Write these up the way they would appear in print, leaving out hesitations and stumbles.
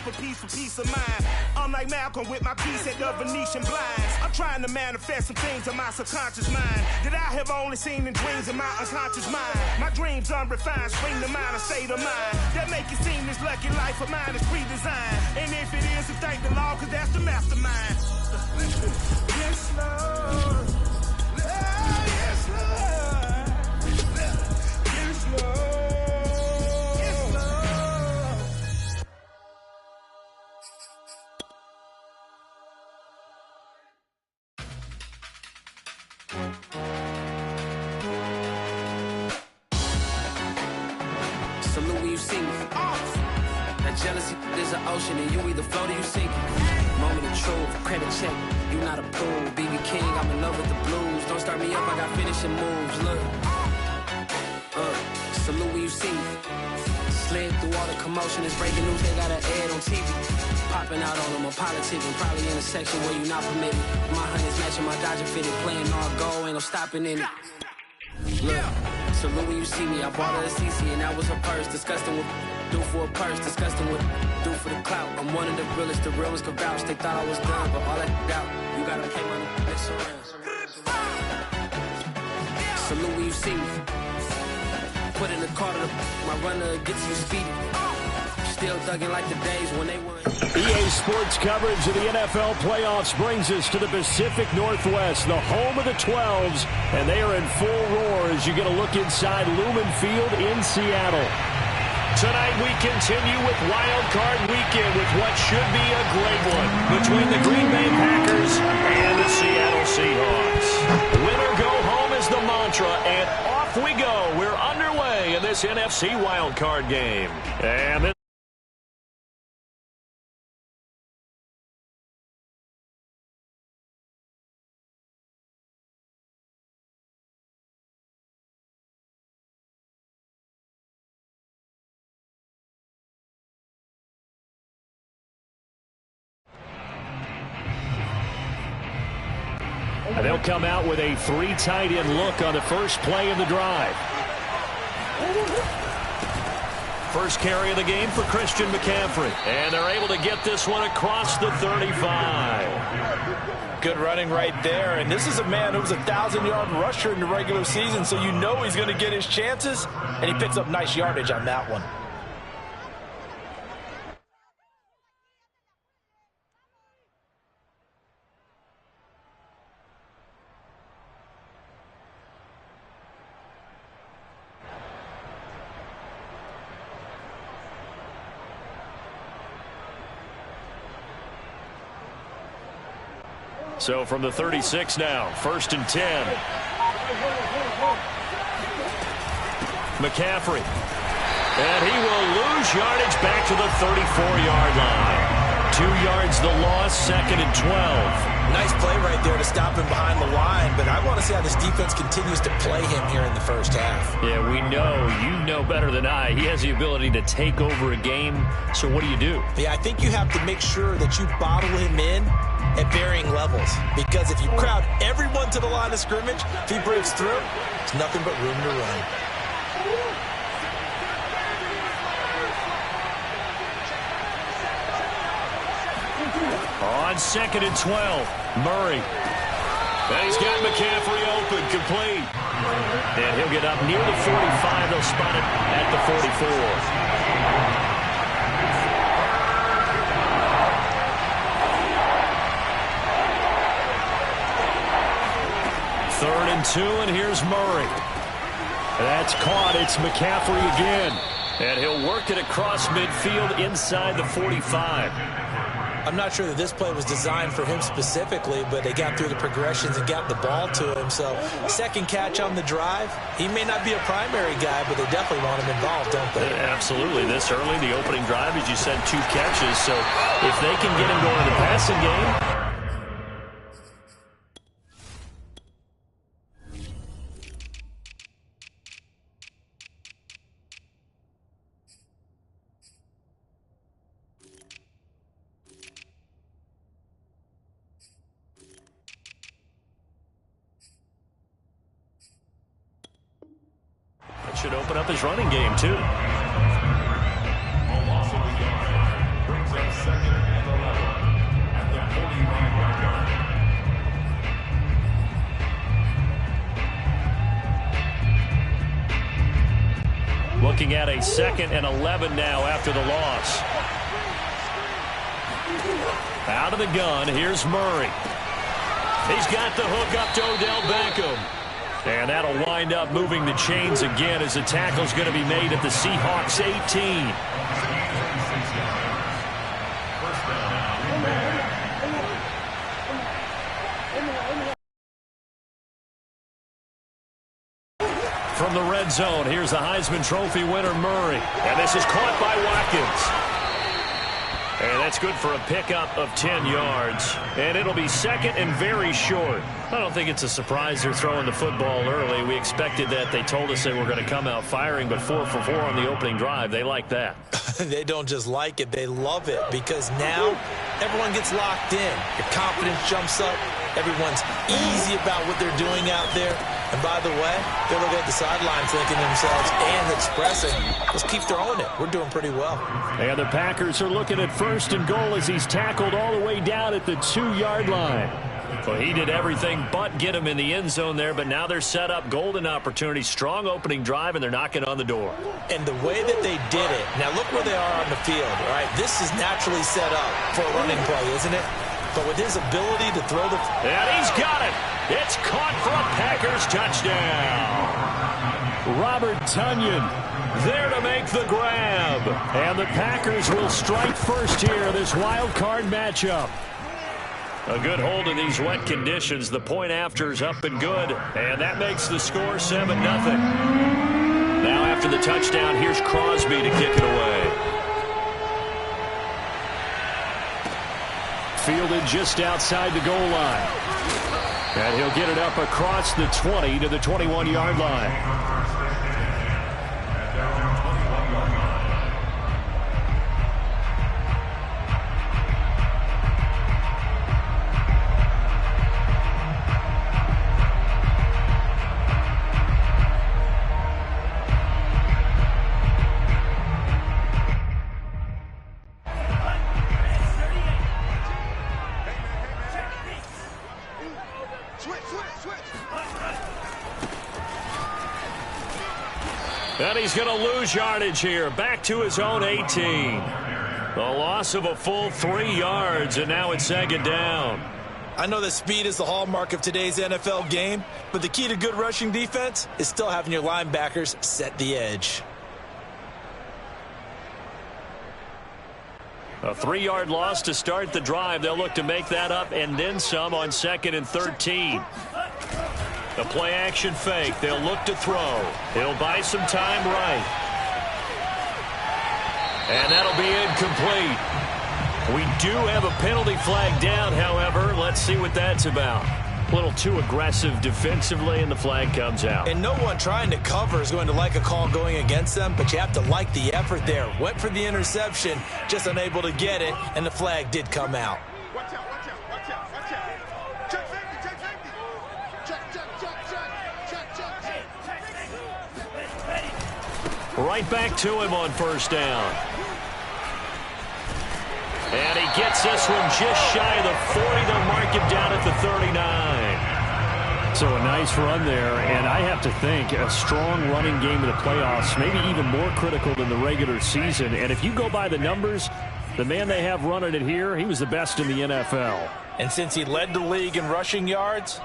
for peace of mind. I'm like Malcolm with my piece at the Venetian blinds. I'm trying to manifest some things in my subconscious mind that I have only seen in dreams in my unconscious mind. My dreams unrefined, spring to mind, a state of mind that make it seem this lucky life of mine is pre-designed. And if it is, to thank the Lord, cause that's the mastermind. Yes, Lord. Yes, Lord. Yes, Lord. Salute when you see me. That jealousy is an ocean and you either float or you sink. Moment of truth, credit check, you not a fool. BB King, I'm in love with the blues. Don't start me up, I got finishing moves. Look, salute when you see me. Slid through all the commotion, it's breaking news, they got an ad on TV. Popping out on them, I'm politicking, probably in a section where you not permitted. My honey's matching my Dodger fitted, playing all go, ain't no stopping in it. Look, salute when you see me, I bought her a CC and that was her purse. Disgusting with do for a purse, disgusting with do for the clout. I'm one of the realest, the realest could vouch. They thought I was done, but all that out, you gotta pay money, mess around. Salute when you see me. Put in the car to my runner gets you speedy. Still thugging like the days when they won. EA Sports coverage of the NFL playoffs brings us to the Pacific Northwest, the home of the 12s, and they are in full roar as you get a look inside Lumen Field in Seattle. Tonight we continue with Wild Card Weekend with what should be a great one between the Green Bay Packers and the Seattle Seahawks. Win or go home is the mantra, and off we go. We're underway in this NFC Wild Card game. And this they'll come out with a 3 tight end look on the first play of the drive. First carry of the game for Christian McCaffrey. And they're able to get this one across the 35. Good running right there. And this is a man who was a 1,000-yard rusher in the regular season, so you know he's going to get his chances. And he picks up nice yardage on that one. So from the 36 now, 1st and 10. McCaffrey. And he will lose yardage back to the 34-yard line. 2 yards the loss, 2nd and 12. Nice play right there to stop him behind the line, but I want to see how this defense continues to play him here in the first half. Yeah, we know. You know better than I. He has the ability to take over a game. So what do you do? Yeah, I think you have to make sure that you bottle him in at varying levels, because if you crowd everyone to the line of scrimmage, if he breaks through, it's nothing but room to run. On 2nd and 12, Murray. And he's got McCaffrey open, complete. And he'll get up near the 45. They'll spot it at the 44. 3rd and 2, and here's Murray. That's caught. It's McCaffrey again. And he'll work it across midfield inside the 45. I'm not sure that this play was designed for him specifically, but they got through the progressions and got the ball to him. So, second catch on the drive. He may not be a primary guy, but they definitely want him involved, don't they? Absolutely. This early, the opening drive, as you said, 2 catches. So, if they can get him going in the passing game, should open up his running game, too. Looking at a 2nd and 11 now after the loss. Out of the gun, here's Murray. He's got the hook up to Odell Beckham. And that'll wind up moving the chains again as the tackle's going to be made at the Seahawks 18. From the red zone, here's the Heisman Trophy winner, Murray. And this is caught by Watkins. And that's good for a pickup of 10 yards. And it'll be 2nd and very short. I don't think it's a surprise they're throwing the football early. We expected that. They told us they were going to come out firing, but 4 for 4 on the opening drive. They like that. They don't just like it, they love it, because now everyone gets locked in. Your confidence jumps up. Everyone's easy about what they're doing out there. And by the way, they're looking at the sideline thinking to themselves and expressing, let's keep throwing it. We're doing pretty well. And the Packers are looking at 1st and goal as he's tackled all the way down at the 2-yard line. Well, he did everything but get him in the end zone there, but now they're set up golden opportunity, strong opening drive, and they're knocking on the door. And the way that they did it, now look where they are on the field, all right? This is naturally set up for a running play, isn't it? But with his ability to throw the... And he's got it. It's caught for a Packers touchdown. Robert Tonyan there to make the grab. And the Packers will strike first here in this wild card matchup. A good hold in these wet conditions. The point after's up and good. And that makes the score 7-0. Now after the touchdown, here's Crosby to kick it away. Fielded just outside the goal line. And he'll get it up across the 20 to the 21-yard line. And he's going to lose yardage here. Back to his own 18. A loss of a full 3 yards, and now it's 2nd down. I know that speed is the hallmark of today's NFL game, but the key to good rushing defense is still having your linebackers set the edge. A 3-yard loss to start the drive. They'll look to make that up and then some on 2nd and 13. The play action fake. They'll look to throw. He'll buy some time right. And that'll be incomplete. We do have a penalty flag down, however. Let's see what that's about. A little too aggressive defensively, and the flag comes out. And no one trying to cover is going to like a call going against them, but you have to like the effort there. Went for the interception, just unable to get it, and the flag did come out. Watch out, watch out, watch out, watch out. Check safety, check safety. Right back to him on 1st down. And he gets this one just shy of the 40. They'll mark him down at the 39. So a nice run there, and I have to think a strong running game in the playoffs, maybe even more critical than the regular season. And if you go by the numbers, the man they have running it here, he was the best in the NFL. And since he led the league in rushing yards,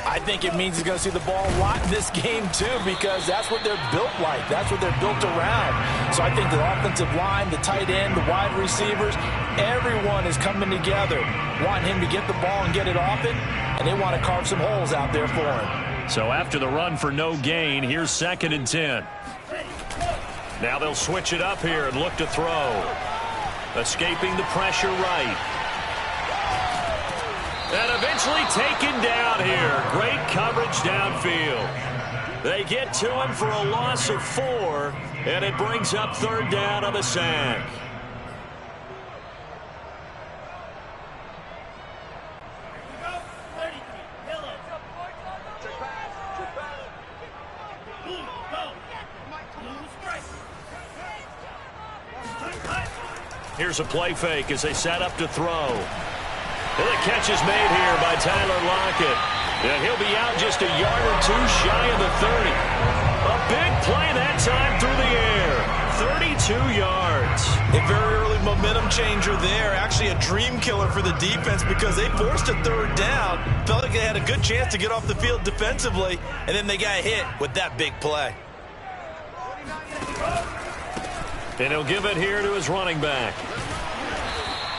I think it means he's going to see the ball a lot in this game, too, because that's what they're built like. That's what they're built around. So I think the offensive line, the tight end, the wide receivers, everyone is coming together, wanting him to get the ball and get it often, and they want to carve some holes out there for him. So after the run for no gain, here's 2nd and 10. Now they'll switch it up here and look to throw. Escaping the pressure right. And eventually taken down here. Great coverage downfield. They get to him for a loss of 4, and it brings up 3rd down on the sack. Here's a play fake as they set up to throw. And the catch is made here by Tyler Lockett. And he'll be out just a yard or two shy of the 30. A big play that time through the air. 32 yards. A very early momentum changer there. Actually a dream killer for the defense because they forced a third down. Felt like they had a good chance to get off the field defensively. And then they got hit with that big play. And he'll give it here to his running back.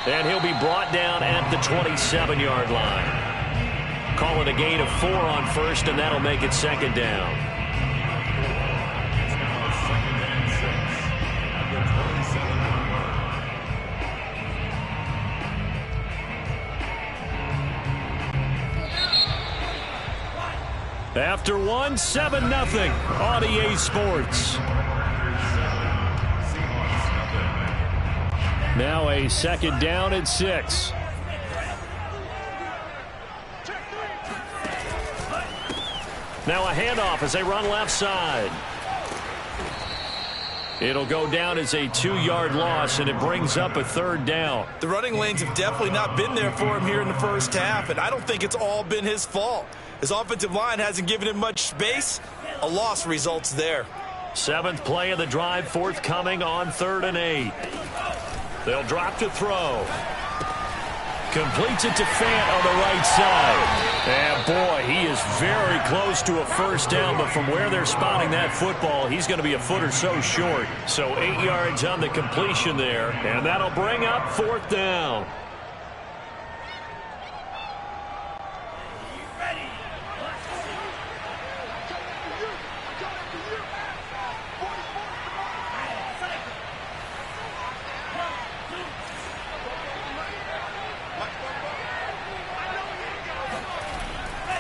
And he'll be brought down at the 27-yard line. Call it a gain of 4 on first, and that'll make it second down. After 1, 7-0 on EA Sports. Now a second down at 6. Now a handoff as they run left side. It'll go down as a 2-yard loss, and it brings up a third down. The running lanes have definitely not been there for him here in the first half, and I don't think it's all been his fault. His offensive line hasn't given him much space. A loss results there. 7th play of the drive forthcoming on 3rd and 8. They'll drop to throw. Completes it to Fant on the right side. And boy, he is very close to a first down, but from where they're spotting that football, he's going to be a foot or so short. So 8 yards on the completion there, and that'll bring up 4th down.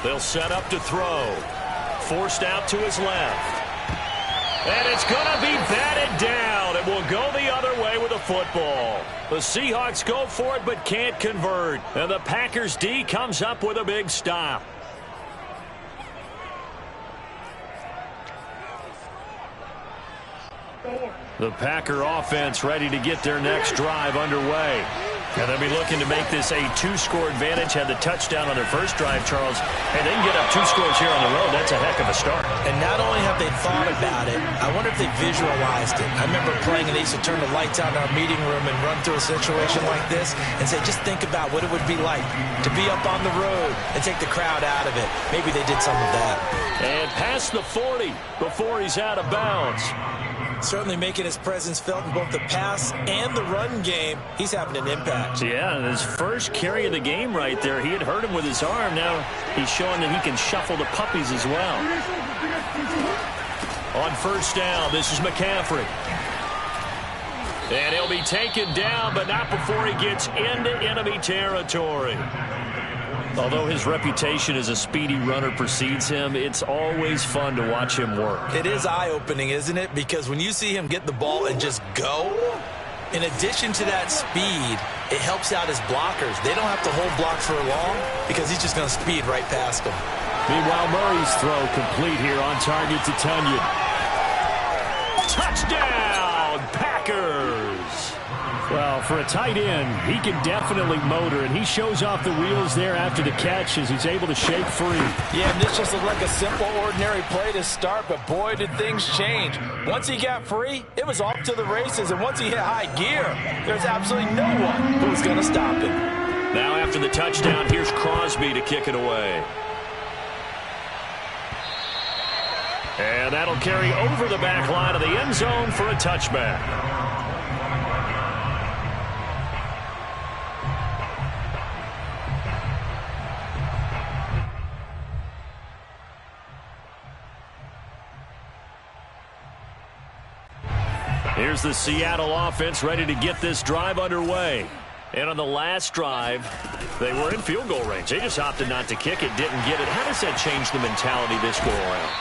They'll set up to throw. Forced out to his left. And it's going to be batted down. It will go the other way with the football. The Seahawks go for it but can't convert. And the Packers D comes up with a big stop. The Packer offense ready to get their next drive underway. And they'll be looking to make this a 2-score advantage. Had the touchdown on their first drive, Charles, and they can get up 2 scores here on the road. That's a heck of a start. And not only have they thought about it, I wonder if they visualized it. I remember playing and they used to turn the lights out in our meeting room and run through a situation like this and say, just think about what it would be like to be up on the road and take the crowd out of it. Maybe they did some of that. And past the 40 before he's out of bounds. Certainly making his presence felt in both the pass and the run game. He's having an impact. Yeah, and his first carry of the game right there, he had hurt him with his arm. Now he's showing that he can shuffle the puppies as well. On first down, this is McCaffrey. And he'll be taken down, but not before he gets into enemy territory. Although his reputation as a speedy runner precedes him, it's always fun to watch him work. It is eye-opening, isn't it? Because when you see him get the ball and just go, in addition to that speed, it helps out his blockers. They don't have to hold blocks for long because he's just going to speed right past them. Meanwhile, Murray's throw complete here on target to Tunyon. Touchdown, Packers! Well, for a tight end, he can definitely motor, and he shows off the wheels there after the catch as he's able to shake free. Yeah, and this just looked like a simple, ordinary play to start, but boy, did things change. Once he got free, it was off to the races, and once he hit high gear, there's absolutely no one who was going to stop him. Now after the touchdown, here's Crosby to kick it away. And that'll carry over the back line of the end zone for a touchback. Here's the Seattle offense ready to get this drive underway. And on the last drive, they were in field goal range. They just opted not to kick it, didn't get it. How does that change the mentality this go around?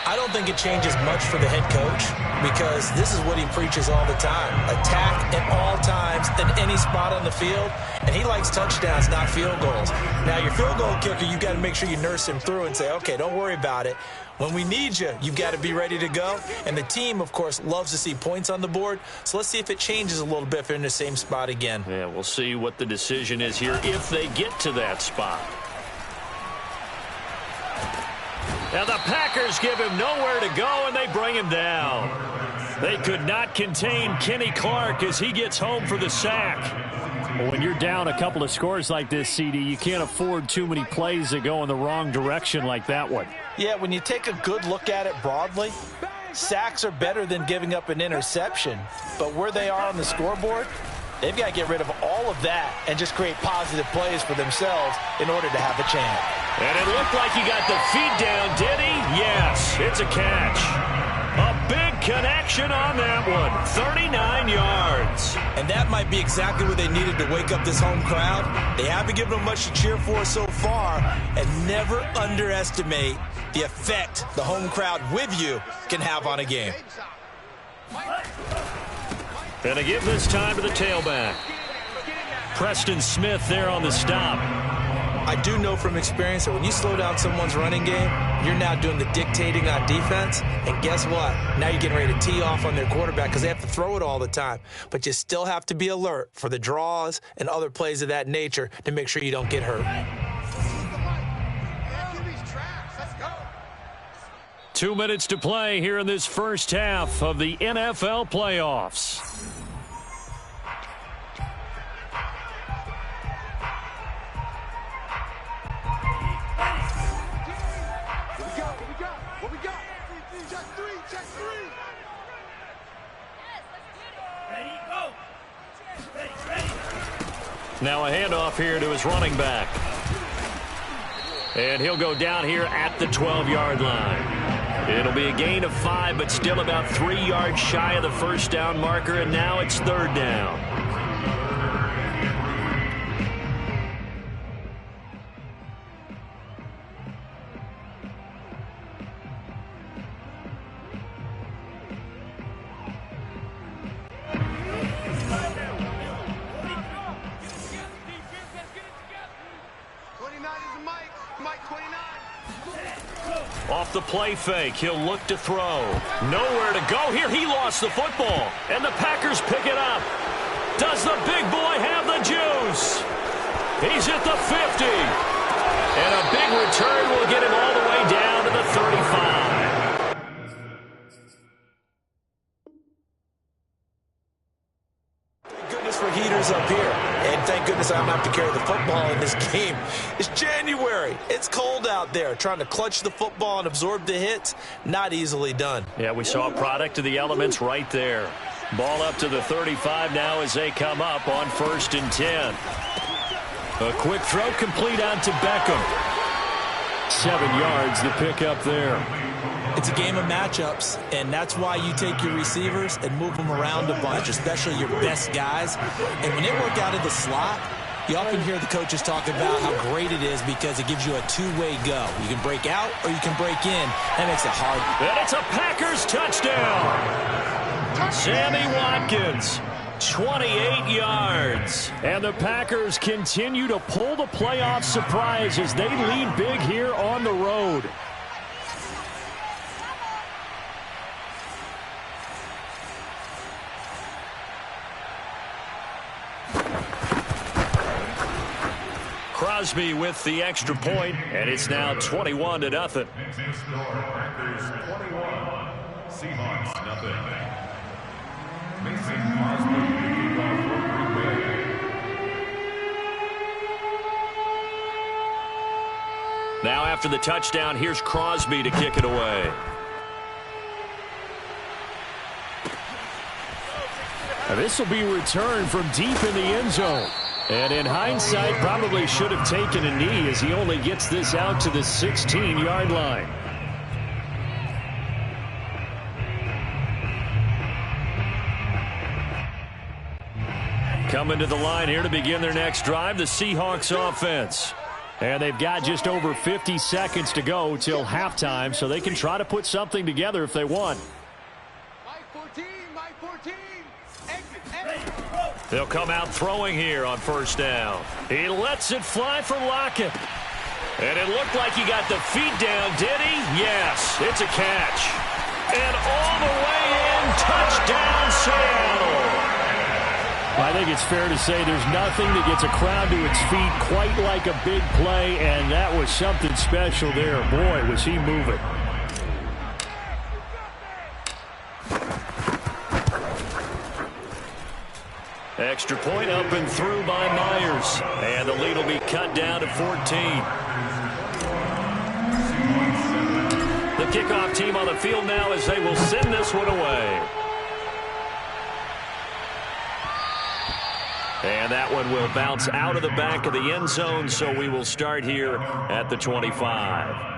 I don't think it changes much for the head coach because this is what he preaches all the time. Attack at all times in any spot on the field, and he likes touchdowns, not field goals. Now, your field goal kicker, you've got to make sure you nurse him through and say, okay, don't worry about it. When we need you, you've got to be ready to go. And the team, of course, loves to see points on the board. So let's see if it changes a little bit if they're in the same spot again. Yeah, we'll see what the decision is here if they get to that spot. Now the Packers give him nowhere to go, and they bring him down. They could not contain Kenny Clark as he gets home for the sack. Well, when you're down a couple of scores like this, CD, you can't afford too many plays that go in the wrong direction like that one. Yeah, when you take a good look at it broadly, sacks are better than giving up an interception. But where they are on the scoreboard, they've got to get rid of all of that and just create positive plays for themselves in order to have a chance. And it looked like he got the feet down, did he? Yes, it's a catch. A big connection on that one. 39 yards. And that might be exactly what they needed to wake up this home crowd. They haven't given them much to cheer for so far. And never underestimate the effect the home crowd with you can have on a game. Gonna give this time to the tailback. Preston Smith there on the stop. I do know from experience that when you slow down someone's running game, you're now doing the dictating on defense. And guess what? Now you're getting ready to tee off on their quarterback because they have to throw it all the time. But you still have to be alert for the draws and other plays of that nature to make sure you don't get hurt. 2 minutes to play here in this first half of the NFL playoffs. Now a handoff here to his running back. And he'll go down here at the 12-yard line. It'll be a gain of 5, but still about 3 yards shy of the first down marker, and now it's third down. Off the play fake, he'll look to throw. Nowhere to go here. He lost the football, and the Packers pick it up. Does the big boy have the juice? He's at the 50. And a big return will get him all the way down to the 35. For heaters up here, and thank goodness I don't have to carry the football in this game. It's January. It's cold out there. Trying to clutch the football and absorb the hits, not easily done. Yeah, we saw a product of the elements right there. Ball up to the 35 now as they come up on 1st and 10. A quick throw complete out to Beckham. 7 yards the pick up there. It's a game of matchups, and that's why you take your receivers and move them around a bunch, especially your best guys. And when they work out of the slot, you often hear the coaches talk about how great it is because it gives you a two-way go. You can break out or you can break in. That makes it hard. And it's a Packers touchdown. Sammy Watkins, 28 yards. And the Packers continue to pull the playoff surprise as they lead big here on the road. Crosby with the extra point, and it's now 21-0. Packers 21, Seahawks nothing. Mason Crosby kicking off for Green Bay. Now after the touchdown, here's Crosby to kick it away. This will be returned from deep in the end zone. And in hindsight, probably should have taken a knee as he only gets this out to the 16-yard line. Coming to the line here to begin their next drive, the Seahawks offense. And they've got just over 50 seconds to go till halftime, so they can try to put something together if they want. They'll come out throwing here on first down. He lets it fly for Lockett. And it looked like he got the feet down, did he? Yes, it's a catch. And all the way in, touchdown Seattle. I think it's fair to say there's nothing that gets a crowd to its feet quite like a big play, and that was something special there. Boy, was he moving. Extra point up and through by Myers. And the lead will be cut down to 14. The kickoff team on the field now as they will send this one away. And that one will bounce out of the back of the end zone, so we will start here at the 25.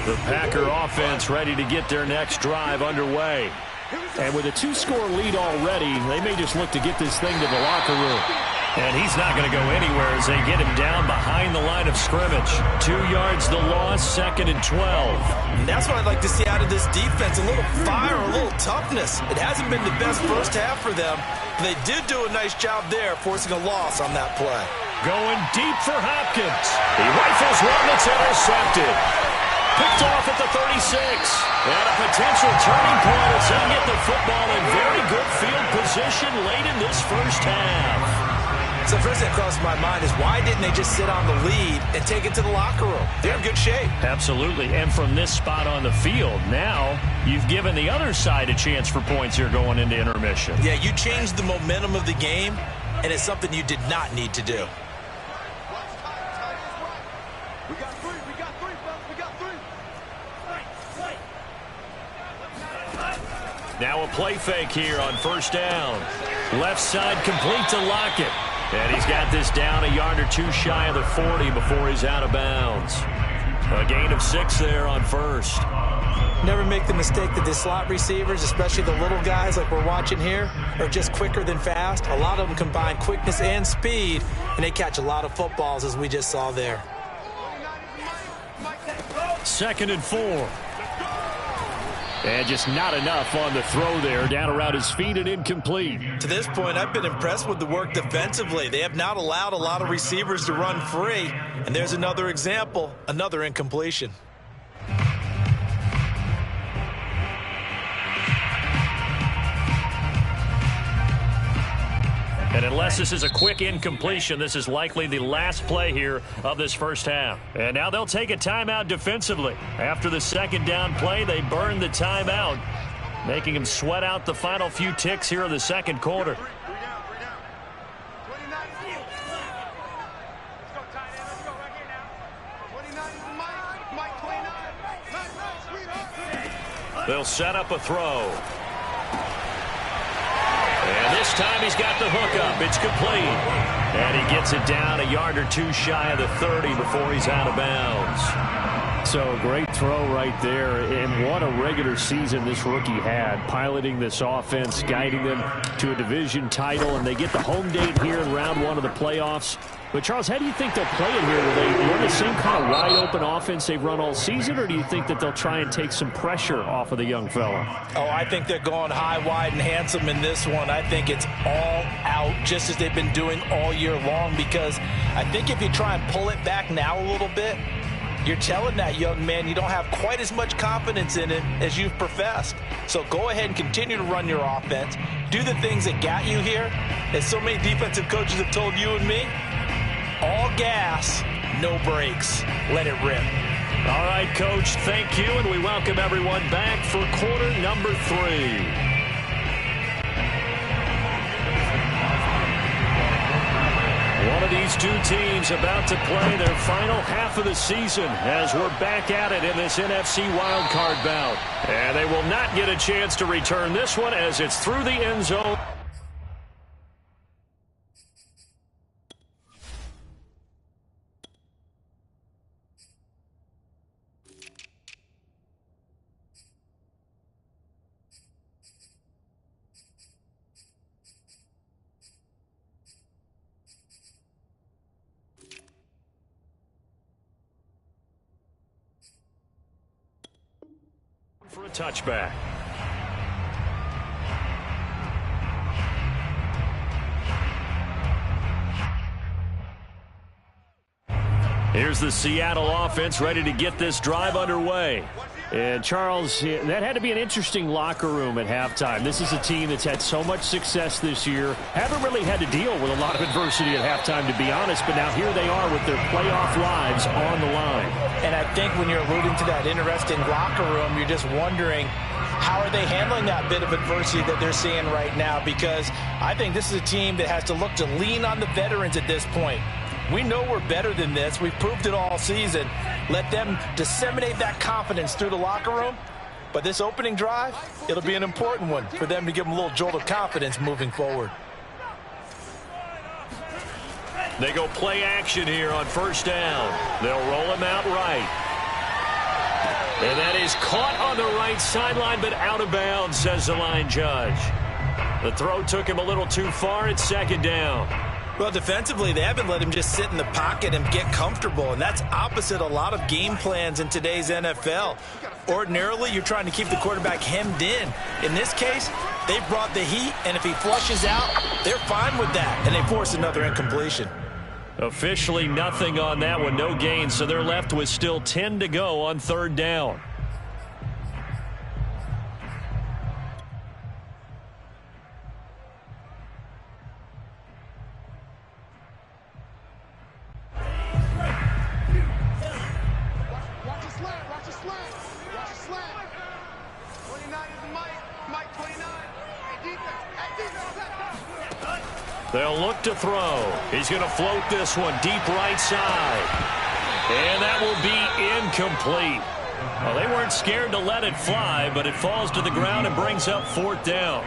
The Packer offense ready to get their next drive underway. And with a 2-score lead already, they may just look to get this thing to the locker room. And he's not going to go anywhere as they get him down behind the line of scrimmage. 2 yards the loss, 2nd and 12. And that's what I'd like to see out of this defense, a little fire, a little toughness. It hasn't been the best first half for them. They did do a nice job there, forcing a loss on that play. Going deep for Hopkins. He rifles one that's intercepted. Picked off at the 36. And a potential turning point as they get the football in very good field position late in this first half. So the first thing that crossed my mind is why didn't they just sit on the lead and take it to the locker room? They're in good shape. Absolutely. And from this spot on the field, now you've given the other side a chance for points here going into intermission. Yeah, you changed the momentum of the game, and it's something you did not need to do. Now a play fake here on first down. Left side complete to Lockett. And he's got this down a yard or two shy of the 40 before he's out of bounds. A gain of 6 there on first. Never make the mistake that the slot receivers, especially the little guys like we're watching here, are just quicker than fast. A lot of them combine quickness and speed, and they catch a lot of footballs as we just saw there. 2nd and 4. And just not enough on the throw there. Down around his feet and incomplete. To this point, I've been impressed with the work defensively. They have not allowed a lot of receivers to run free. And there's another example, another incompletion. And unless this is a quick incompletion, this is likely the last play here of this first half. And now they'll take a timeout defensively. After the second down play, they burn the timeout, making them sweat out the final few ticks here in the second quarter. They'll set up a throw. And this time he's got the hook up. It's complete. And he gets it down a yard or two shy of the 30 before he's out of bounds. So great throw right there. And what a regular season this rookie had, piloting this offense, guiding them to a division title. And they get the home date here in round 1 of the playoffs. But, Charles, how do you think they'll play it here? Will they run the same kind of wide-open offense they've run all season, or do you think that they'll try and take some pressure off of the young fella? Oh, I think they're going high, wide, and handsome in this one. I think it's all out, just as they've been doing all year long, because I think if you try and pull it back now a little bit, you're telling that young man you don't have quite as much confidence in it as you've professed. So go ahead and continue to run your offense. Do the things that got you here. As so many defensive coaches have told you and me, all gas, no brakes. Let it rip. All right, Coach, thank you, and we welcome everyone back for quarter number 3. One of these two teams about to play their final half of the season as we're back at it in this NFC wildcard bout. And they will not get a chance to return this one as it's through the end zone. for a touchback. Here's the Seattle offense ready to get this drive underway. And, Charles, that had to be an interesting locker room at halftime. This is a team that's had so much success this year. Haven't really had to deal with a lot of adversity at halftime, to be honest. But now here they are with their playoff lives on the line. And I think when you're alluding to that interesting locker room, you're just wondering, how are they handling that bit of adversity that they're seeing right now? Because I think this is a team that has to look to lean on the veterans at this point. We know we're better than this. We've proved it all season. Let them disseminate that confidence through the locker room. But this opening drive, it'll be an important one for them to give them a little jolt of confidence moving forward. They go play action here on first down. They'll roll him out right. And that is caught on the right sideline, but out of bounds, says the line judge. The throw took him a little too far. It's second down. Well, defensively, they haven't let him just sit in the pocket and get comfortable, and that's opposite a lot of game plans in today's NFL. Ordinarily, you're trying to keep the quarterback hemmed in. In this case, they brought the heat, and if he flushes out, they're fine with that, and they force another incompletion. Officially nothing on that one, no gain, so they're left with still 10 to go on third down. They'll look to throw. He's going to float this one deep right side. And that will be incomplete. Well, they weren't scared to let it fly, but it falls to the ground and brings up fourth down.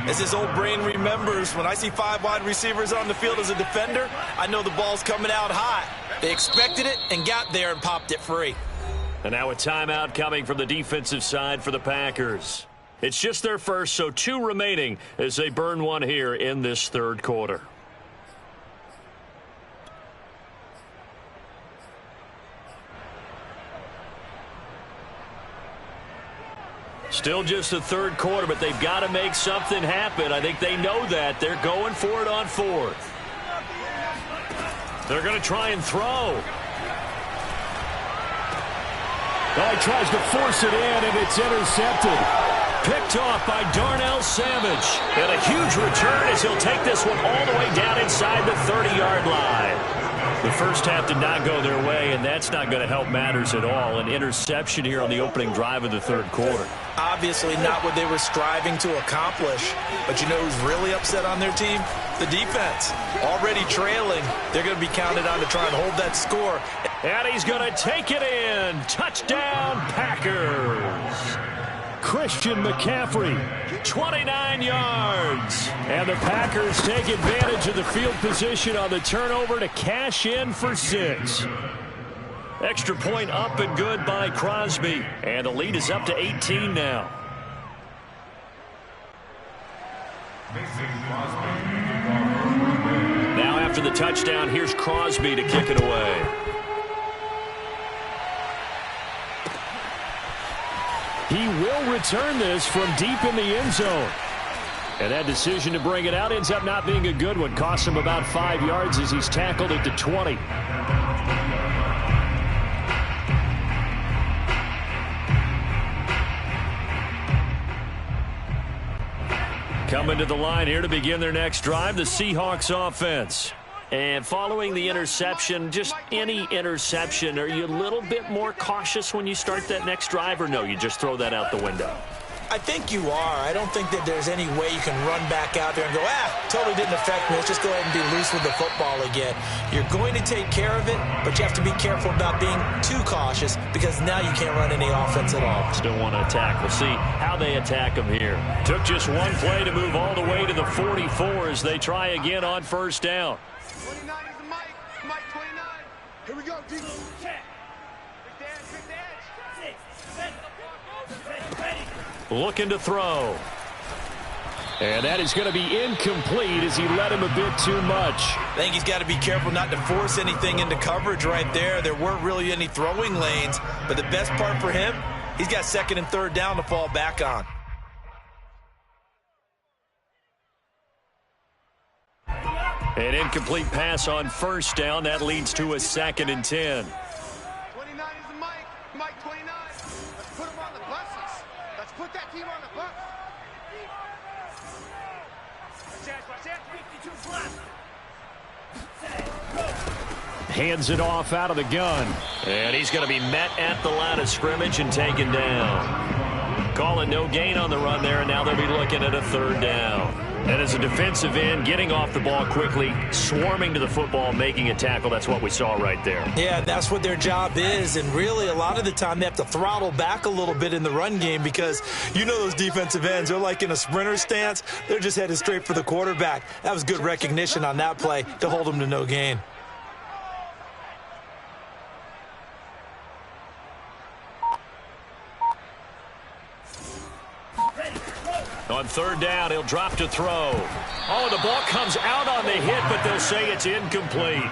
As his old brain remembers, when I see 5 wide receivers on the field as a defender, I know the ball's coming out hot. They expected it and got there and popped it free. And now a timeout coming from the defensive side for the Packers. It's just their first, so 2 remaining as they burn one here in this third quarter. Still just the third quarter, but they've got to make something happen. I think they know that. They're going for it on fourth. They're going to try and throw. Oh, he tries to force it in, and it's intercepted. Picked off by Darnell Savage. And a huge return as he'll take this one all the way down inside the 30-yard line. The first half did not go their way, and that's not going to help matters at all. An interception here on the opening drive of the third quarter. Obviously not what they were striving to accomplish. But you know who's really upset on their team? The defense. Already trailing. They're going to be counted on to try and hold that score. And he's going to take it in. Touchdown, Packers. Christian McCaffrey, 29 yards. And the Packers take advantage of the field position on the turnover to cash in for 6. Extra point up and good by Crosby. And the lead is up to 18 now. Now after the touchdown, here's Crosby to kick it away. He will return this from deep in the end zone. And that decision to bring it out ends up not being a good one. Costs him about 5 yards as he's tackled at the 20. Coming to the line here to begin their next drive, the Seahawks offense. And following the interception, just any interception, are you a little bit more cautious when you start that next drive, or no, you just throw that out the window? I think you are. I don't think that there's any way you can run back out there and go, totally didn't affect me. Let's just go ahead and be loose with the football again. You're going to take care of it, but you have to be careful about being too cautious because now you can't run any offense at all. Still want to attack. We'll see how they attack them here. Took just one play to move all the way to the 44 as they try again on first down. 29 is the Mike. Mike 29. Here we go, D. Looking to throw. And that is going to be incomplete as he led him a bit too much. I think he's got to be careful not to force anything into coverage right there. There weren't really any throwing lanes, but the best part for him, he's got second and third down to fall back on. An incomplete pass on first down. That leads to a 2nd and 10. 29 is the Mike. Mike 29. Let's put him on the buses. Let's put that team on the bus. Hands it off out of the gun. And he's going to be met at the line of scrimmage and taken down. Calling no gain on the run there, and now they'll be looking at a 3rd down. And as a defensive end, getting off the ball quickly, swarming to the football, making a tackle, that's what we saw right there. Yeah, that's what their job is, and really a lot of the time they have to throttle back a little bit in the run game because you know those defensive ends, they're like in a sprinter stance. They're just headed straight for the quarterback. That was good recognition on that play to hold them to no gain. On 3rd down, he'll drop to throw. Oh, the ball comes out on the hit, but they'll say it's incomplete.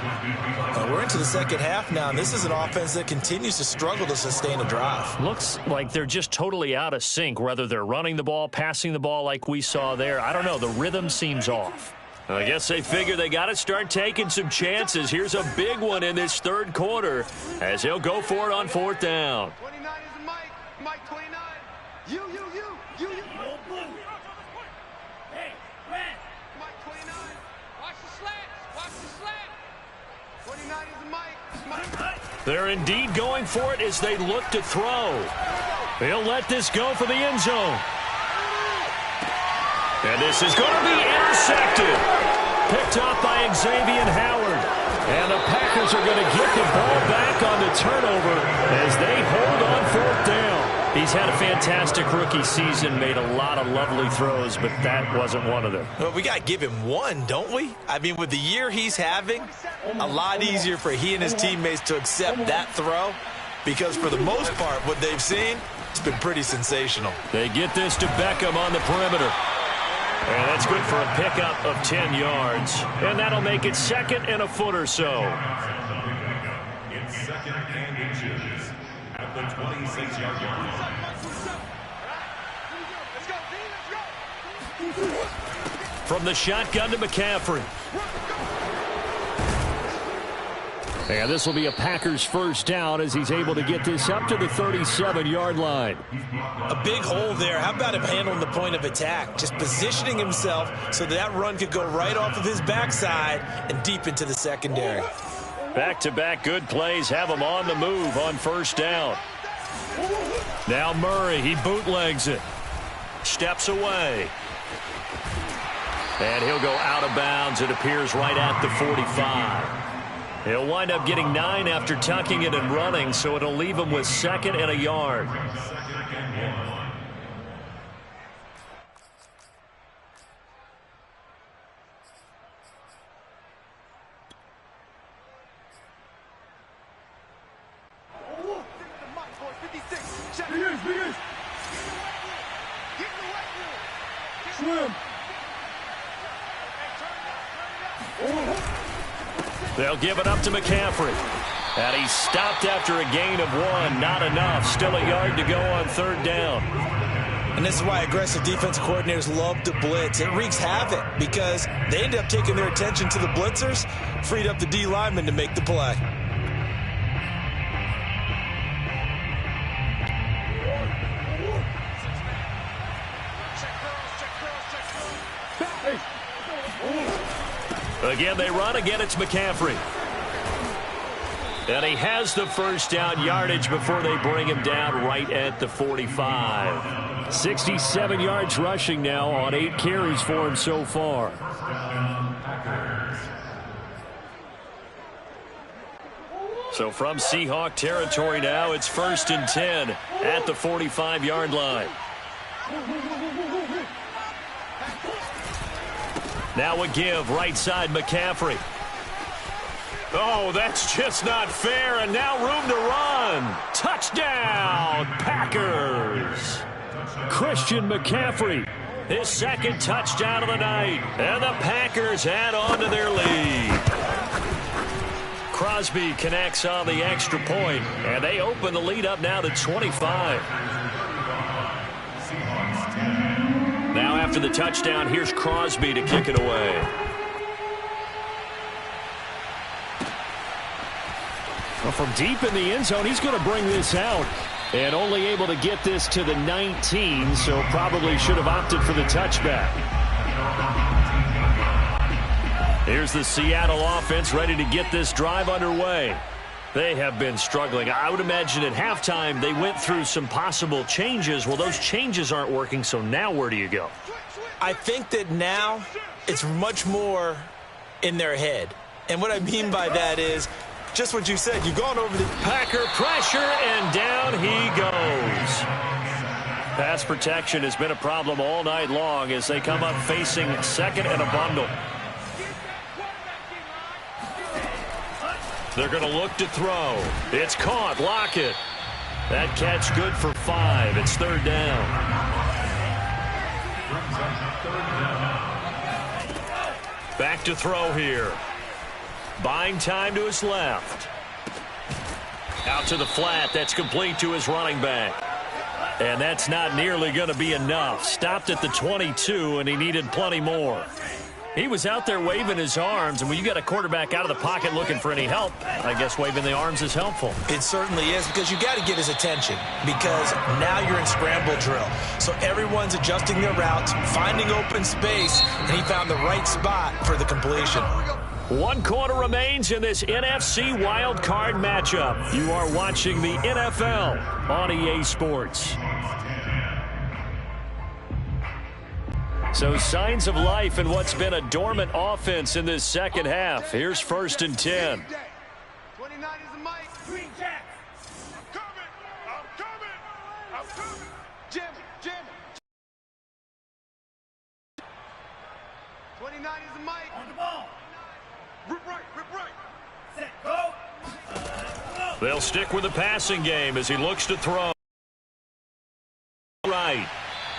We're into the second half now, and this is an offense that continues to struggle to sustain a drive. Looks like they're just totally out of sync, whether they're running the ball, passing the ball like we saw there. I don't know. The rhythm seems off. I guess they figure they got to start taking some chances. Here's a big one in this 3rd quarter as he'll go for it on 4th down. 29 is the Mike. Mike 29. You. Hey, man. Mike 29. Watch the slant. 29 is the Mike. They're indeed going for it as they look to throw. He'll let this go for the end zone. And this is going to be intercepted. Picked off by Xavier Howard. And the Packers are going to get the ball back on the turnover as they hold on 4th down. He's had a fantastic rookie season, made a lot of lovely throws, but that wasn't one of them. Well, we got to give him one, don't we? I mean, with the year he's having, a lot easier for he and his teammates to accept that throw because for the most part, what they've seen, it's been pretty sensational. They get this to Beckham on the perimeter. And that's good for a pickup of 10 yards. And that'll make it 2nd and a foot or so. It's 2nd and inches at the 26-yard line. From the shotgun to McCaffrey. And this will be a Packers 1st down as he's able to get this up to the 37-yard line. A big hole there. How about him handling the point of attack? Just positioning himself so that run could go right off of his backside and deep into the secondary. Back-to-back good plays have him on the move on 1st down. Now Murray, he bootlegs it. Steps away. And he'll go out of bounds. It appears right at the 45. He'll wind up getting 9 after tucking it and running, so it'll leave him with 2nd and a yard. They'll give it up to McCaffrey. And he stopped after a gain of 1. Not enough. Still a yard to go on 3rd down. And this is why aggressive defensive coordinators love to blitz. It wreaks havoc because they end up taking their attention to the blitzers, freed up the D lineman to make the play. Again, they run. Again, it's McCaffrey. And he has the 1st down yardage before they bring him down right at the 45. 67 yards rushing now on 8 carries for him so far. So from Seahawk territory now, it's 1st and 10 at the 45-yard line. Now a give, right side McCaffrey. Oh, that's just not fair, and now room to run. Touchdown, Packers. Christian McCaffrey, his 2nd touchdown of the night, and the Packers add on to their lead. Crosby connects on the extra point, and they open the lead up now to 25. Now after the touchdown, here's Crosby to kick it away. Well, from deep in the end zone, he's going to bring this out. And only able to get this to the 19, so probably should have opted for the touchback. Here's the Seattle offense ready to get this drive underway. They have been struggling. I would imagine at halftime they went through some possible changes. Well, those changes aren't working, so now where do you go? I think that now it's much more in their head. And what I mean by that is just what you said. You've gone over the Packer pressure, and down he goes. Pass protection has been a problem all night long as they come up facing second and a bundle. They're going to look to throw. It's caught. Lockett. That catch good for 5. It's third down. Back to throw here. Buying time to his left. Out to the flat. That's complete to his running back. And that's not nearly going to be enough. Stopped at the 22, and he needed plenty more. He was out there waving his arms, and when you got a quarterback out of the pocket looking for any help, I guess waving the arms is helpful. It certainly is, because you got to get his attention, because now you're in scramble drill. So everyone's adjusting their routes, finding open space, and he found the right spot for the completion. 1 quarter remains in this NFC Wild Card matchup. You are watching the NFL on EA Sports. So signs of life in what's been a dormant offense in this second half. Here's 1st and 10. 29 is the mic. Green Jack. I'm coming. Jim. 29 is the mic. On the ball. Rip right. Set, go. They'll stick with the passing game as he looks to throw. Right.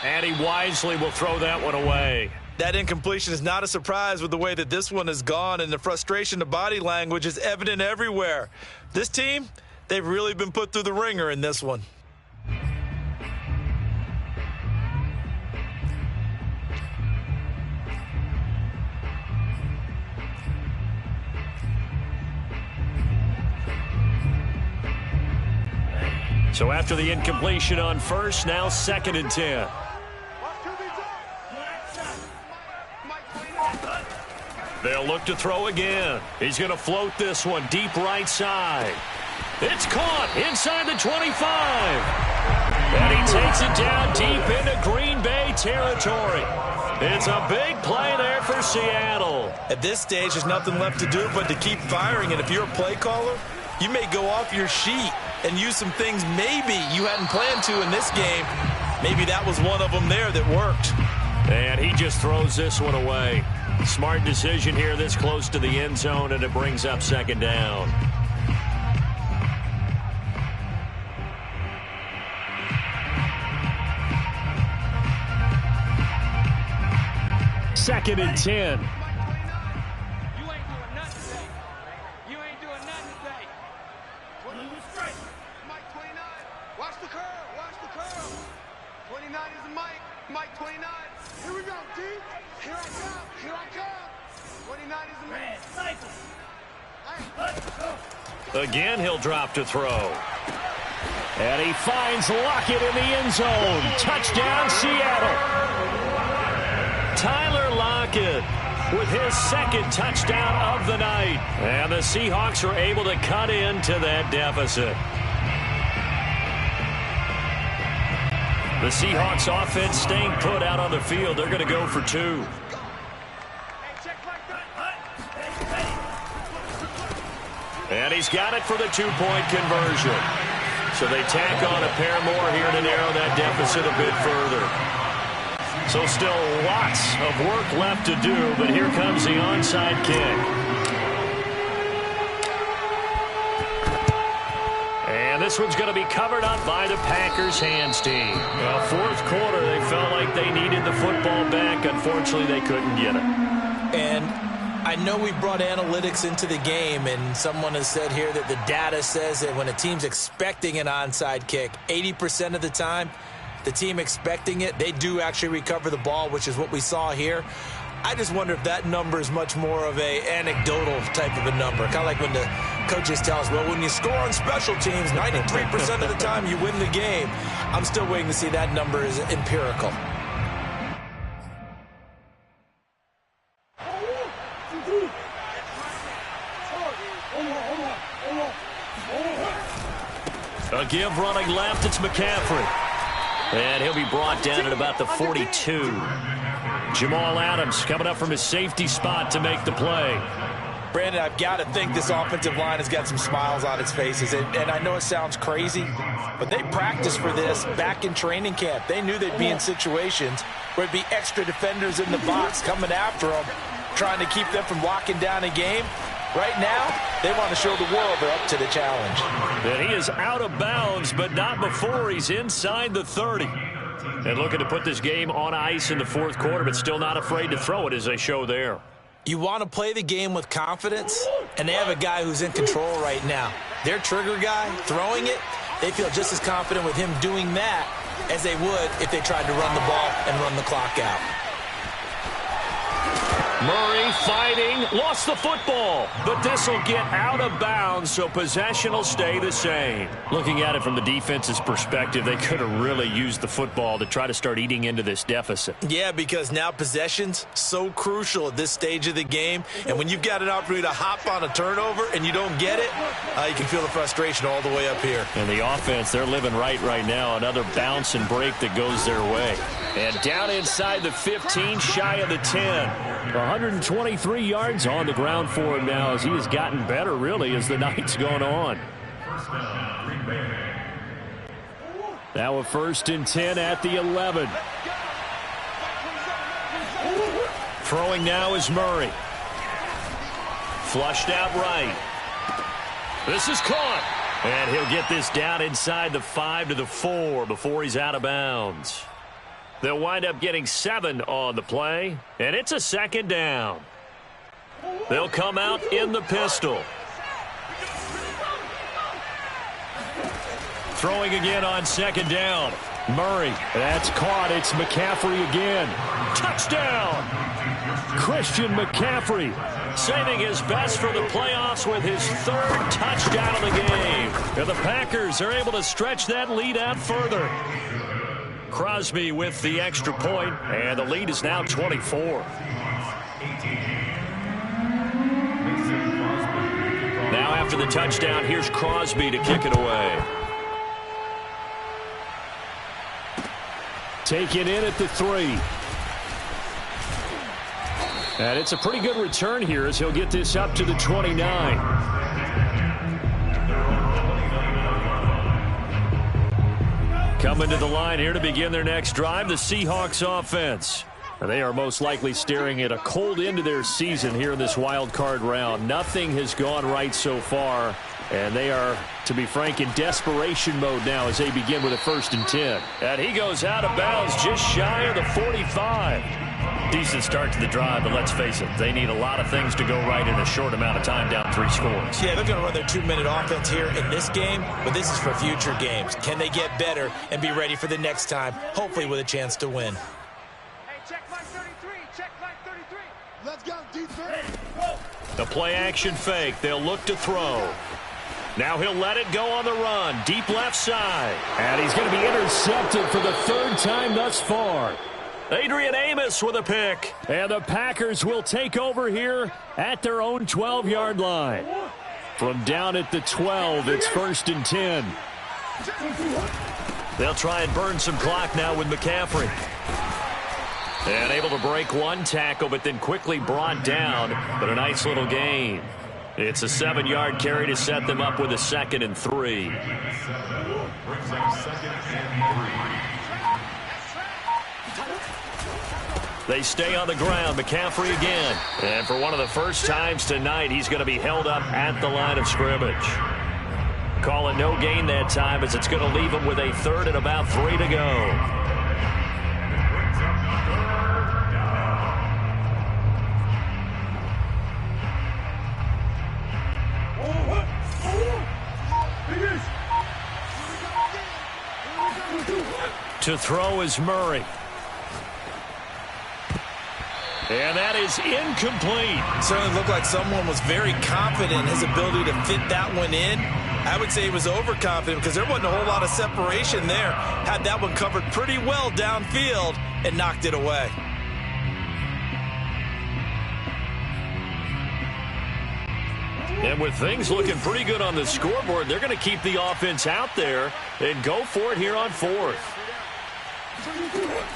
And he wisely will throw that one away. That incompletion is not a surprise with the way that this one has gone, and the frustration, the body language is evident everywhere. This team, they've really been put through the ringer in this one. So after the incompletion on first, now 2nd and 10. They'll look to throw again. He's going to float this one deep right side. It's caught inside the 25. And he takes it down deep into Green Bay territory. It's a big play there for Seattle. At this stage, there's nothing left to do but to keep firing. And if you're a play caller, you may go off your sheet and use some things maybe you hadn't planned to in this game. Maybe that was one of them there that worked. And he just throws this one away. Smart decision here this close to the end zone, and it brings up 2nd down. Second and 10. You ain't doing nothing today. Mike 29. Watch the curl. 29 is the mic. Mike 29. Here we go, D. Here I come. 29 is the man. Again, he'll drop to throw. And he finds Lockett in the end zone. Touchdown, Seattle. Tyler Lockett with his 2nd touchdown of the night. And the Seahawks are able to cut into that deficit. The Seahawks offense staying put out on the field. They're going to go for 2. And he's got it for the 2-point conversion. So they tack on a pair more here to narrow that deficit a bit further. So still lots of work left to do, but here comes the onside kick. And this one's going to be covered up by the Packers hands team. Well, 4th quarter, they felt like they needed the football back. Unfortunately, they couldn't get it. And I know we brought analytics into the game, and someone has said here that the data says that when a team's expecting an onside kick, 80% of the time, the team expecting it, they do actually recover the ball, which is what we saw here. I just wonder if that number is much more of a anecdotal type of a number. Kind of like when the coaches tell us, well, when you score on special teams, 93% of the time you win the game. I'm still waiting to see that number is empirical. A give running left, it's McCaffrey. And he'll be brought down at about the 42. Jamal Adams coming up from his safety spot to make the play. Brandon, I've got to think this offensive line has got some smiles on its faces. And I know it sounds crazy, but they practiced for this back in training camp. They knew they'd be in situations where it'd be extra defenders in the box coming after them, trying to keep them from locking down a game. Right now, they want to show the world they're up to the challenge. And he is out of bounds, but not before he's inside the 30. And looking to put this game on ice in the fourth quarter, but still not afraid to throw it as they show there. You want to play the game with confidence, and they have a guy who's in control right now. Their trigger guy, throwing it, they feel just as confident with him doing that as they would if they tried to run the ball and run the clock out. Murray fighting, lost the football, but this will get out of bounds, so possession will stay the same. Looking at it from the defense's perspective, they could have really used the football to try to start eating into this deficit. Yeah, because now possession's so crucial at this stage of the game, and when you've got an opportunity to hop on a turnover and you don't get it, you can feel the frustration all the way up here. And the offense, they're living right now. Another bounce and break that goes their way. And down inside the 15, shy of the 10. 123 yards on the ground for him now as he has gotten better, really, as the night's gone on. Now a 1st and 10 at the 11. Throwing now is Murray. Flushed out right. This is caught. And he'll get this down inside the 5 to the 4 before he's out of bounds. They'll wind up getting 7 on the play, and it's a 2nd down. They'll come out in the pistol. Throwing again on 2nd down. Murray, that's caught. It's McCaffrey again. Touchdown! Christian McCaffrey saving his best for the playoffs with his 3rd touchdown of the game. And the Packers are able to stretch that lead out further. Crosby with the extra point, and the lead is now 24. Now after the touchdown, here's Crosby to kick it away. Taken in at the 3. And it's a pretty good return here as he'll get this up to the 29. Coming to the line here to begin their next drive, the Seahawks offense. They are most likely staring at a cold end to their season here in this wild card round. Nothing has gone right so far, and they are, to be frank, in desperation mode now as they begin with a 1st and 10. And he goes out of bounds just shy of the 45. Decent start to the drive, but let's face it, they need a lot of things to go right in a short amount of time, down 3 scores. Yeah, they're going to run their 2-minute offense here in this game, but this is for future games. Can they get better and be ready for the next time, hopefully with a chance to win? Hey, check line 33, check line 33. Let's go, defense. The play action fake, they'll look to throw. Now he'll let it go on the run, deep left side. And he's going to be intercepted for the 3rd time thus far. Adrian Amos with a pick. And the Packers will take over here at their own 12-yard line. From down at the 12, it's 1st and 10. They'll try and burn some clock now with McCaffrey. And able to break 1 tackle, but then quickly brought down. But a nice little gain. It's a 7-yard carry to set them up with a 2nd and 3. They stay on the ground. McCaffrey again. And for one of the first times tonight, he's going to be held up at the line of scrimmage. Call it no gain that time as it's going to leave him with a 3rd and about 3 to go. To throw is Murray. And that is incomplete. Certainly looked like someone was very confident in his ability to fit that one in. I would say he was overconfident because there wasn't a whole lot of separation there. Had that one covered pretty well downfield and knocked it away. And with things looking pretty good on the scoreboard, they're going to keep the offense out there and go for it here on 4th.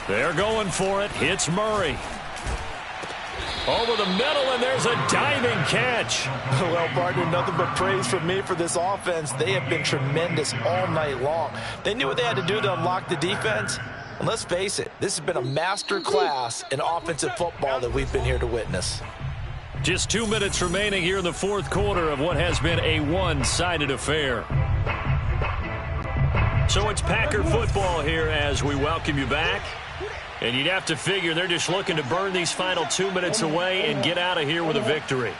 They're going for it. Hits Murray. Over the middle, and there's a diving catch. Well, partner, nothing but praise from me for this offense. They have been tremendous all night long. They knew what they had to do to unlock the defense. And let's face it, this has been a master class in offensive football that we've been here to witness. Just 2 minutes remaining here in the 4th quarter of what has been a one-sided affair. So it's Packer football here as we welcome you back. And you'd have to figure they're just looking to burn these final 2 minutes away and get out of here with a victory.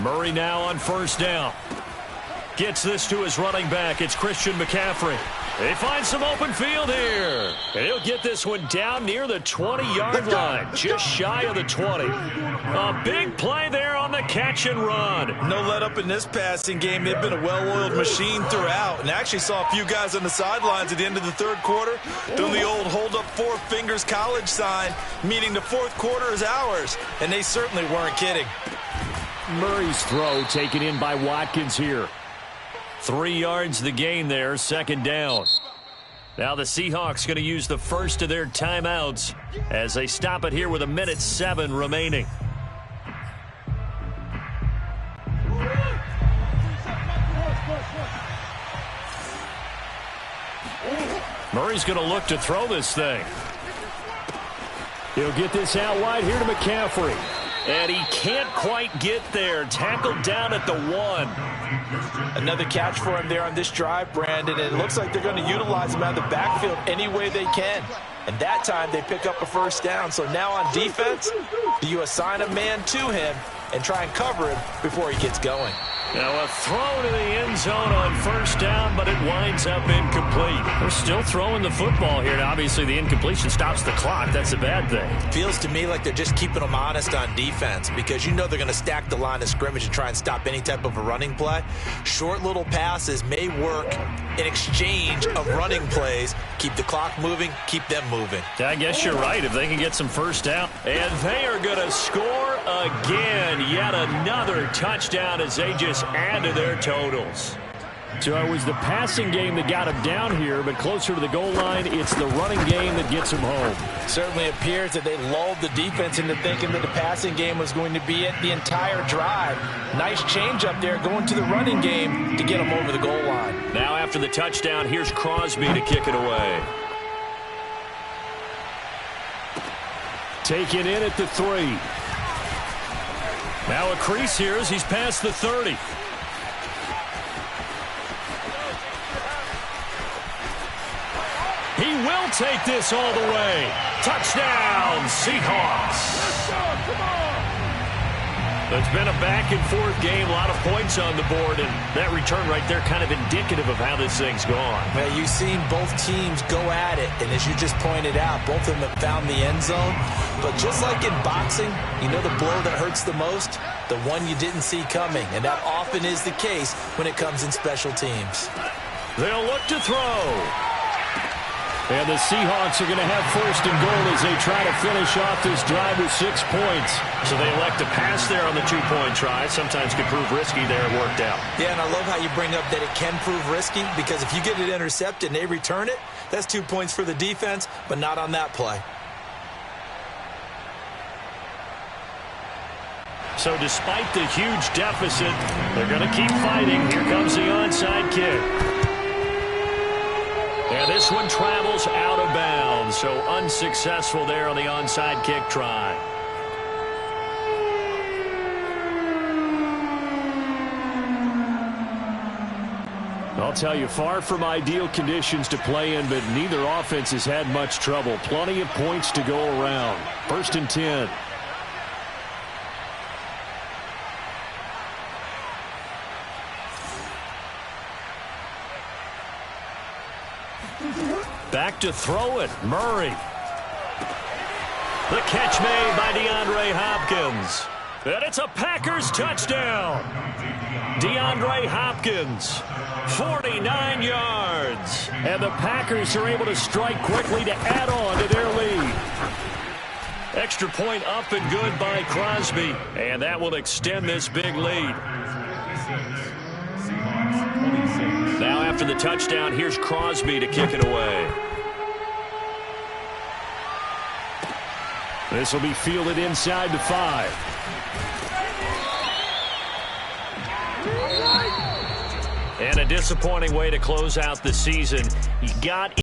Murray now on 1st down. Gets this to his running back. It's Christian McCaffrey. They find some open field here. And he'll get this one down near the 20-yard line, just shy of the 20. A big play there on the catch and run. No let up in this passing game. They've been a well-oiled machine throughout. And I actually saw a few guys on the sidelines at the end of the 3rd quarter doing the old hold up 4 fingers college sign, meaning the 4th quarter is ours. And they certainly weren't kidding. Murray's throw taken in by Watkins here. 3 yards the gain there, 2nd down. Now the Seahawks going to use the first of their timeouts as they stop it here with 1:07 remaining. Murray's going to look to throw this thing. He'll get this out wide here to McCaffrey. And he can't quite get there. Tackled down at the 1. Another catch for him there on this drive, Brandon. And it looks like they're going to utilize him out of the backfield any way they can. And that time they pick up a 1st down. So now on defense, do you assign a man to him and try and cover him before he gets going? Now a throw to the end zone on 1st down, but it winds up incomplete. They're still throwing the football here. Now, obviously, the incompletion stops the clock. That's a bad thing. Feels to me like they're just keeping them honest on defense because you know they're going to stack the line of scrimmage and try and stop any type of a running play. Short little passes may work in exchange of running plays. Keep the clock moving, keep them moving. I guess you're right. If they can get some 1st down. And they are going to score again. Yet another touchdown as they just add to their totals. So it was the passing game that got him down here, but closer to the goal line, it's the running game that gets him home. Certainly appears that they lulled the defense into thinking that the passing game was going to be it the entire drive. Nice change up there going to the running game to get them over the goal line. Now after the touchdown, here's Crosby to kick it away. Taken in at the 3. Now a crease here as he's past the 30. He will take this all the way. Touchdown, Seahawks. It's been a back-and-forth game, a lot of points on the board, and that return right there kind of indicative of how this thing's gone. Well, you've seen both teams go at it, and as you just pointed out, both of them have found the end zone. But just like in boxing, you know the blow that hurts the most? The one you didn't see coming, and that often is the case when it comes in special teams. They'll look to throw. And the Seahawks are going to have 1st and goal as they try to finish off this drive with 6 points. So they elect to pass there on the 2-point try. Sometimes could prove risky there. It worked out. Yeah, and I love how you bring up that it can prove risky because if you get it intercepted and they return it, that's 2 points for the defense, but not on that play. So despite the huge deficit, they're going to keep fighting. Here comes the onside kick. And this one travels out of bounds, so unsuccessful there on the onside kick try. I'll tell you, far from ideal conditions to play in, but neither offense has had much trouble. Plenty of points to go around. 1st and 10. Back to throw it. Murray. The catch made by DeAndre Hopkins. And it's a Packers touchdown. DeAndre Hopkins, 49 yards. And the Packers are able to strike quickly to add on to their lead. Extra point up and good by Crosby. And that will extend this big lead. Now after the touchdown, here's Crosby to kick it away. This will be fielded inside the 5. And a disappointing way to close out the season. He got